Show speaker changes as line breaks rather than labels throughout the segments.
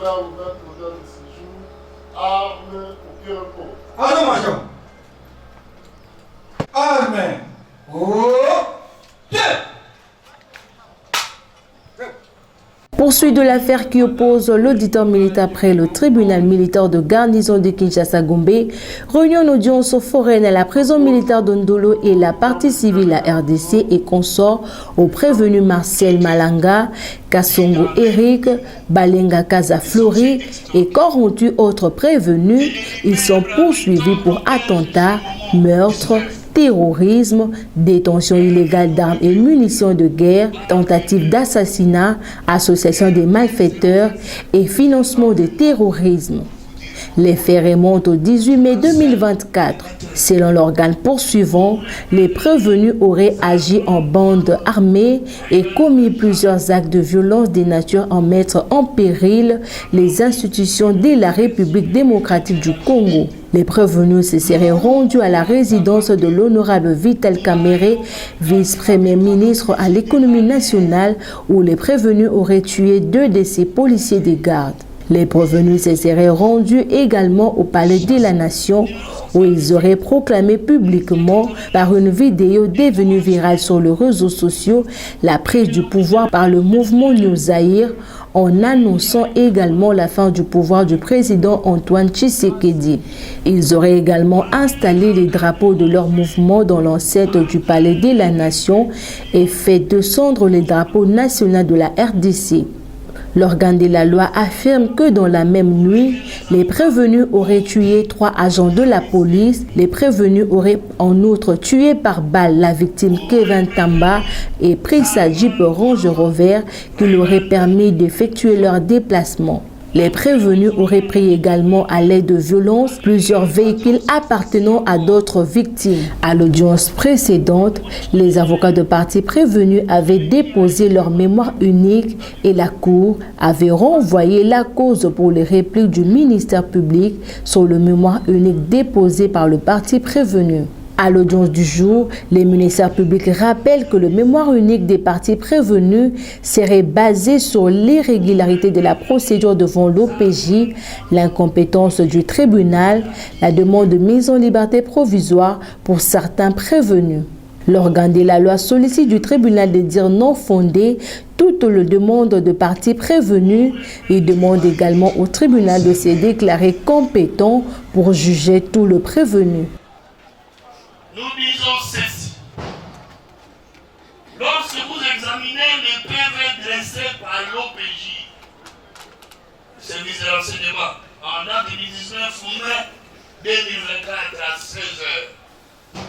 déclare l'ouverture de séjour, armes au cœur pauvre.
Attention. Armes. Oh.
Poursuite de l'affaire qui oppose l'auditeur militaire près le tribunal militaire de garnison de Kinshasa-Gombe, réunion d'audience foraine à la prison militaire d'Ondolo et la partie civile la RDC et consort au prévenu Marcel Malanga, Kassongo Eric, Balenga Kaza Flori et 48 autres prévenus. Ils sont poursuivis pour attentat, meurtre, terrorisme, détention illégale d'armes et munitions de guerre, tentative d'assassinat, association des malfaiteurs et financement de terrorisme. Les faits remontent au 18 mai 2024. Selon l'organe poursuivant, les prévenus auraient agi en bande armée et commis plusieurs actes de violence de nature à mettre en péril les institutions de la République démocratique du Congo. Les prévenus se seraient rendus à la résidence de l'honorable Vital Kamerhe, vice-premier ministre à l'économie nationale, où les prévenus auraient tué 2 de ses policiers de garde. Les prévenus se seraient rendus également au palais de la Nation, où ils auraient proclamé publiquement, par une vidéo devenue virale sur les réseaux sociaux, la prise du pouvoir par le mouvement New Zaïre, en annonçant également la fin du pouvoir du président Antoine Tshisekedi. Ils auraient également installé les drapeaux de leur mouvement dans l'enceinte du palais de la Nation et fait descendre les drapeaux nationaux de la RDC. L'organe de la loi affirme que dans la même nuit, les prévenus auraient tué 3 agents de la police. Les prévenus auraient en outre tué par balle la victime Kevin Tamba et pris sa Jeep Range Rover qui leur aurait permis d'effectuer leur déplacement. Les prévenus auraient pris également à l'aide de violence plusieurs véhicules appartenant à d'autres victimes. À l'audience précédente, les avocats de parties prévenus avaient déposé leur mémoire unique et la Cour avait renvoyé la cause pour les répliques du ministère public sur le mémoire unique déposé par le parti prévenu. À l'audience du jour, les ministères publics rappellent que le mémoire unique des parties prévenus serait basé sur l'irrégularité de la procédure devant l'OPJ, l'incompétence du tribunal, la demande de mise en liberté provisoire pour certains prévenus. L'organe de la loi sollicite du tribunal de dire non fondé toutes les demandes de parties prévenues et demande également au tribunal de se déclarer compétent pour juger tout le prévenu.
Nous disons ceci. Lorsque vous examinez les PV dressés par l'OPJ, service de renseignement, en date du 19 mai 2024 à 16h,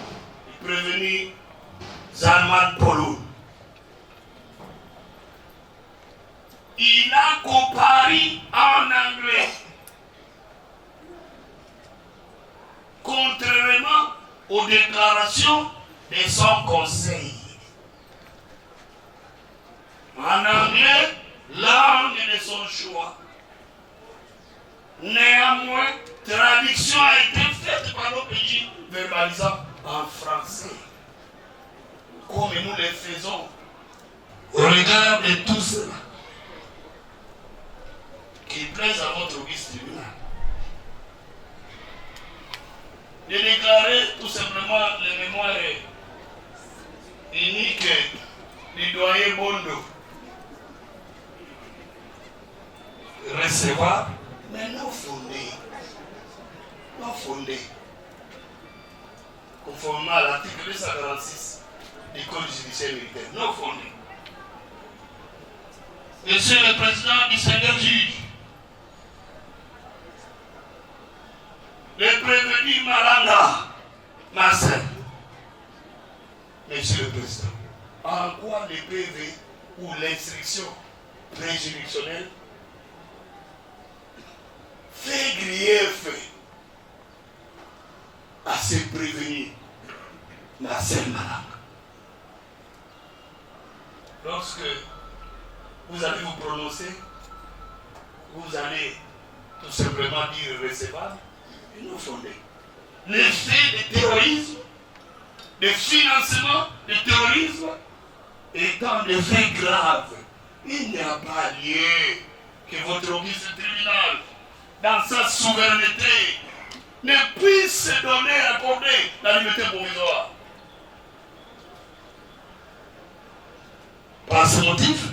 il prévenu Zalman Polo. Il a comparé en anglais. Contrairement aux déclarations de son conseil. En anglais, langue de son choix. Néanmoins, traduction a été faite par l'OPJ, verbalisant en français. Comme nous le faisons au regard de tout cela, qui plaise à votre auguste tribunal. De déclarer tout simplement les mémoires uniques du doyen Bondo. Recevoir, mais non fondé. Non fondé. Conformément à l'article 246 du Code judiciaire militaire. Non fondé. Monsieur le Président du Seigneur juge, le prévenu Malanga, Marcel, Monsieur le Président, en quoi le PV ou l'instruction préjuridictionnelle fait grief à ce prévenu Marcel Malanga? Lorsque vous allez vous prononcer, vous allez tout simplement dire recevable. Nous fondés. Les faits de terrorisme, de financement de terrorisme étant des faits graves, il n'y a pas lieu que votre auguste tribunal, dans sa souveraineté, ne puisse se donner, accorder la liberté provisoire. Par ce motif,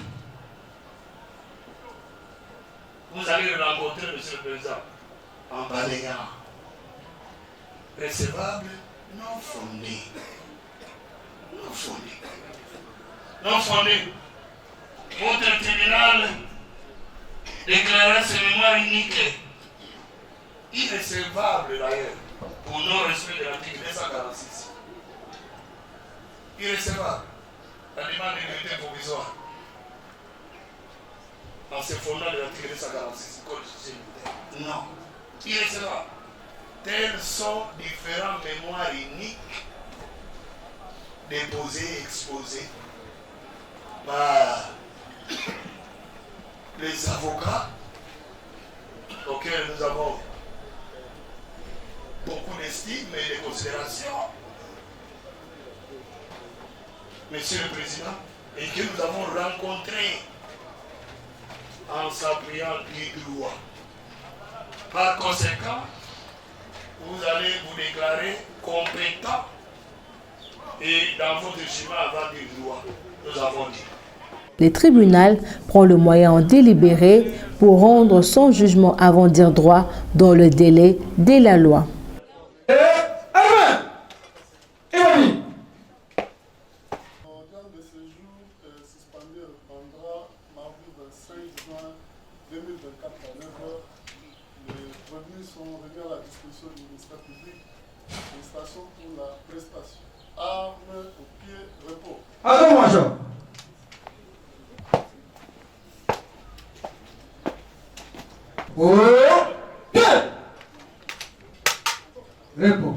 vous allez le rencontrer, Monsieur le Président, en balayant. Recevable, non fondé. Non fondé. Non fondé. Votre tribunal déclara ce mémoire unique, irrecevable d'ailleurs, pour non-respect de l'article 246. Irrecevable. La demande de liberté provisoire. En se fondant de l'article 246 du Code social militaire. Non. Irrecevable. Tels sont différents mémoires uniques déposés et exposés par les avocats auxquels nous avons beaucoup d'estime et de considération, Monsieur le Président, et que nous avons rencontrés en s'appuyant du droit. Par conséquent, vous allez vous déclarer compétent et dans votre jugement avant du droit, nous avons dit.
Le tribunal prend le moyen en délibéré pour rendre son jugement avant dire droit dans le délai de la loi.
L'ordre de séjour suspendu reprendra mardi 25 juin 2024 à 9h. Les revenus sont remis à la disposition du ministère public. Félicitations pour la prestation. Armes au pied, repos.
Attends, Major. Oh, bien. Repos.